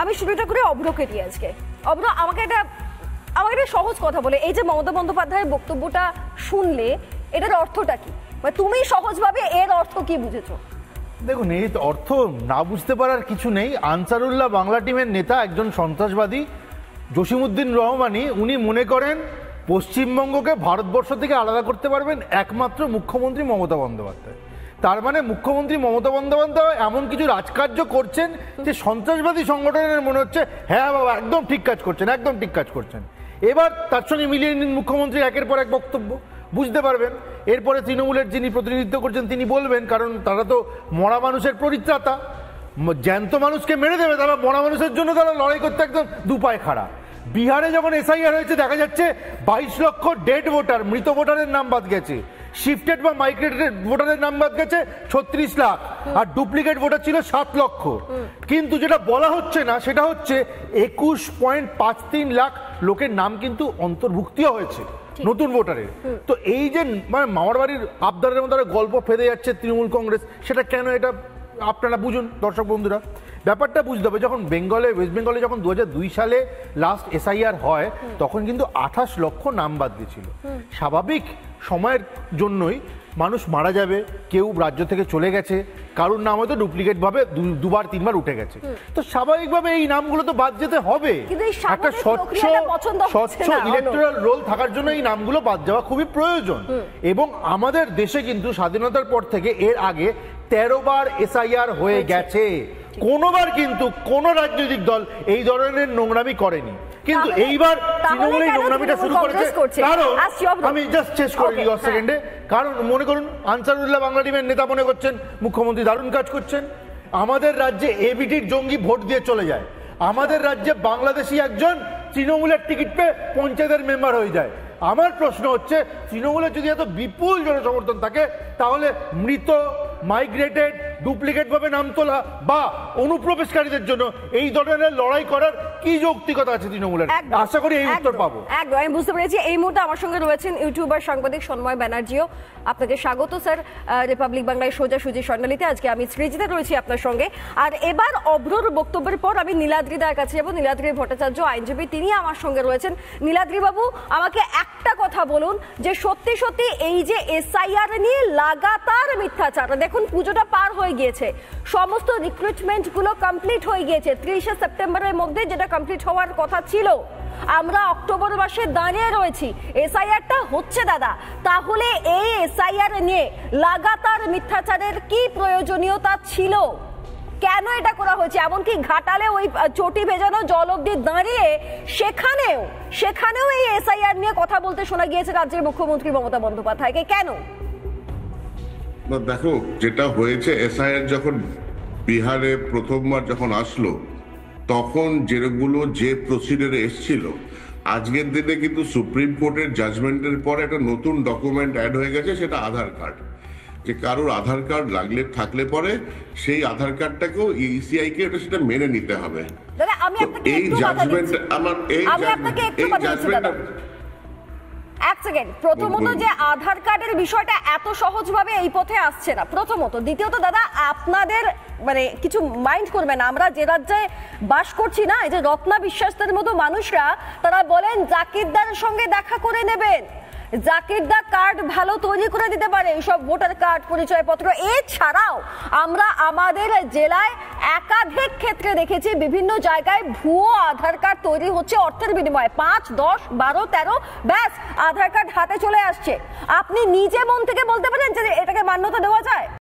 আমি শুরুটা করে অভ্রকে দিয়ে আজকে। অভ্র, আমাকে একটা সহজ কথা বলে, এই যে মমতা বন্দ্যোপাধ্যায়ের বক্তব্যটা শুনলে এটার অর্থটা কি, বা তুমি সহজভাবে এর অর্থ কি বুঝেছো? দেখুন, এই অর্থ না বুঝতে পারার কিছু নেই। আনসারুল্লাহ বাংলা টিমের নেতা, একজন সন্ত্রাসবাদী জসিমউদ্দিন রহমানি, উনি মনে করেন পশ্চিমবঙ্গকে ভারতবর্ষ থেকে আলাদা করতে পারবেন একমাত্র মুখ্যমন্ত্রী মমতা বন্দ্যোপাধ্যায়। তার মানে মুখ্যমন্ত্রী মমতা বন্দ্যোপাধ্যায় এমন কিছু রাজকার্য করছেন যে সন্ত্রাসবাদী সংগঠনের মনে হচ্ছে হ্যাঁ বাবা একদম ঠিক কাজ করছেন, একদম ঠিক কাজ করছেন। এবার তার সঙ্গে মিলিয়ে নিন মুখ্যমন্ত্রী একের পর এক বক্তব্য, বুঝতে পারবেন। এরপরে তৃণমূলের যিনি প্রতিনিধিত্ব করছেন তিনি বলবেন, কারণ তারা তো মরা মানুষের পরিত্রাতা, জ্যান্ত মানুষকে মেরে দেবে, তারা মরা মানুষের জন্য তারা লড়াই করতে একদম দুপায়ে খাড়া। বিহারে যখন এসআইআর হয়েছে দেখা যাচ্ছে 22 লক্ষ ডেড ভোটার, মৃত ভোটারের নাম বাদ গেছে, শিফটেড বা মাইগ্রেটেড ভোটারের নাম বাদ গেছে 36 লাখ, আর ডুপ্লিকেট ভোটার ছিল 7 লক্ষ। কিন্তু যেটা বলা হচ্ছে না সেটা হচ্ছে 21.53 লাখ লোকের নাম কিন্তু অন্তর্ভুক্তিও হয়েছে নতুন ভোটারের। তো এই যে মানে মামার বাড়ির আবদারের মধ্যে গল্প ফেলে যাচ্ছে তৃণমূল কংগ্রেস, সেটা কেন, এটা আপনারা বুঝুন দর্শক বন্ধুরা। ব্যাপারটা বুঝতে হবে, যখন ওয়েস্ট বেঙ্গলে যখন 2002 সালে লাস্ট এসআইআর হয় তখন কিন্তু 28 লক্ষ নাম বাদ দিয়েছিল। স্বাভাবিক সময়ের জন্যই মানুষ মারা যাবে, কেউ রাজ্য থেকে চলে গেছে, কারোর নাম হয়তো ডুপ্লিকেট ভাবে দুবার তিনবার উঠে গেছে, তো স্বাভাবিকভাবে এই নামগুলো তো বাদ যেতে হবে। একটা স্বচ্ছ ইলেকটোরাল রোল থাকার জন্য এই নামগুলো বাদ যাওয়া খুবই প্রয়োজন। এবং আমাদের দেশে কিন্তু স্বাধীনতার পর থেকে এর আগে 13 বার এসআইআর হয়ে গেছে, কোনোবার কিন্তু কোন রাজনৈতিক দল এই ধরনের নোংরামি করেনি। কিন্তু এইবার তৃণমূল এই নোংরামিটা শুরু করেছে। কারণ আমি জাস্ট শেষ করে দিই 10 সেকেন্ডে। কারণ মনে করুন আনসারুল্লাহ বাংলা টিমের নেতা মনে করছেন মুখ্যমন্ত্রী দারুণ কাজ করছেন, আমাদের রাজ্যে এবিটির জঙ্গি ভোট দিয়ে চলে যায়, আমাদের রাজ্যে বাংলাদেশি একজন তৃণমূলের টিকিট পেয়ে পঞ্চায়েতের মেম্বার হয়ে যায়। আমার প্রশ্ন হচ্ছে, তৃণমূলের যদি এত বিপুল জনসমর্থন থাকে তাহলে মৃত, মাইগ্রেটেড, ডুপ্লিকেট ভাবে নাম তোলা বা অনুপ্রবেশকারীদের জন্য এই ধরনের লড়াই করার কি যৌক্তিকতা আছে তৃণমূলের? আশা করি এই উত্তর পাবো। একদম, আমি বুঝতে পেরেছি। এই মুহূর্তে আমার সঙ্গে রয়েছেন ইউটিউবার সাংবাদিক সন্ময় ব্যানার্জিও। আপনাকে স্বাগত স্যার রিপাবলিক বাংলায় সোজাসুজি স্বর্ণালীতে। আজকে আমি সৃজিতা রয়েছি আপনার সঙ্গে। আর এবার অভ্রর বক্তব্যের পর আমি নীলাদ্রিদার কাছে যাবো। নীলাদ্রি ভট্টাচার্য আইনজীবী, তিনি আমার সঙ্গে রয়েছেন। নীলাদ্রি বাবু, আমাকে একটা কথা বলুন যে সত্যি সত্যি এই যে এসআইআর নিয়ে লাগাতার মিথ্যাচার, দেখুন পুজোটা পার হয়ে গিয়েছে, সমস্ত রিক্রুটমেন্ট গুলো কমপ্লিট হয়ে গিয়েছে 30শে সেপ্টেম্বরের মধ্যে, যেটা কমপ্লিট হওয়ার কথা ছিল। আমরা অক্টোবর মাসে দাঁড়িয়ে রয়েছি, এসআইআরটা হচ্ছে দাদা। তাহলে এই এসআইআর নিয়ে লাগাতার মিথ্যাচারের কি প্রয়োজনীয়তা ছিল? কেন এটা করা হয়েছে? এমনকি ঘাটালে ওই চটি ভেজানো জল অবধি দাঁড়িয়ে সেখানেও এই এসআইআর নিয়ে কথা বলতে শোনা গিয়েছে রাজ্যের মুখ্যমন্ত্রী মমতা বন্দ্যোপাধ্যায়কে। কেন? দেখো, যেটা হয়েছে, এসআইআর যখন বিহারে প্রথমবার যখন আসলো তখন যেগুলো যে প্রসিডিউরে এসেছিল, আজকের দিনে কিন্তু সুপ্রিম কোর্টের জাজমেন্টের পরে একটা নতুন ডকুমেন্ট অ্যাড হয়ে গেছে, সেটা আধার কার্ড। যে কারোর আধার কার্ড থাকলে পরে সেই আধার কার্ডটাকেও ইসিআই কে সেটা মেনে নিতে হবে। এই জাজমেন্ট এক সেকেন্ড, প্রথমত যে আধার কার্ডের বিষয়টা এত সহজভাবে এই পথে আসছে না, প্রথমত। দ্বিতীয়ত দাদা, আপনাদের মানে কিছু মাইন্ড করবেন, আমরা যে রাজ্যে বাস করছি না, এই যে রত্না বিশ্বাসদের মতো মানুষরা, তারা বলেন জাকিরদারের সঙ্গে দেখা করে নেবেন, জাকিরদা কার্ড ভালো তৈরি করে দিতে পারে, এইসব ভোটার কার্ড, পরিচয়পত্র। এছাড়াও আমরা আমাদের জেলায় একাধিক ক্ষেত্রে দেখেছি বিভিন্ন জায়গায় ভুয়ো আধার কার্ড তৈরি হচ্ছে অর্থের বিনিময়ে। 5, 10, 12, 13 ব্যাস আধার কার্ড হাতে চলে আসছে। আপনি নিজে মন থেকে বলতে পারেন যে এটাকে মান্যতা দেওয়া যায়?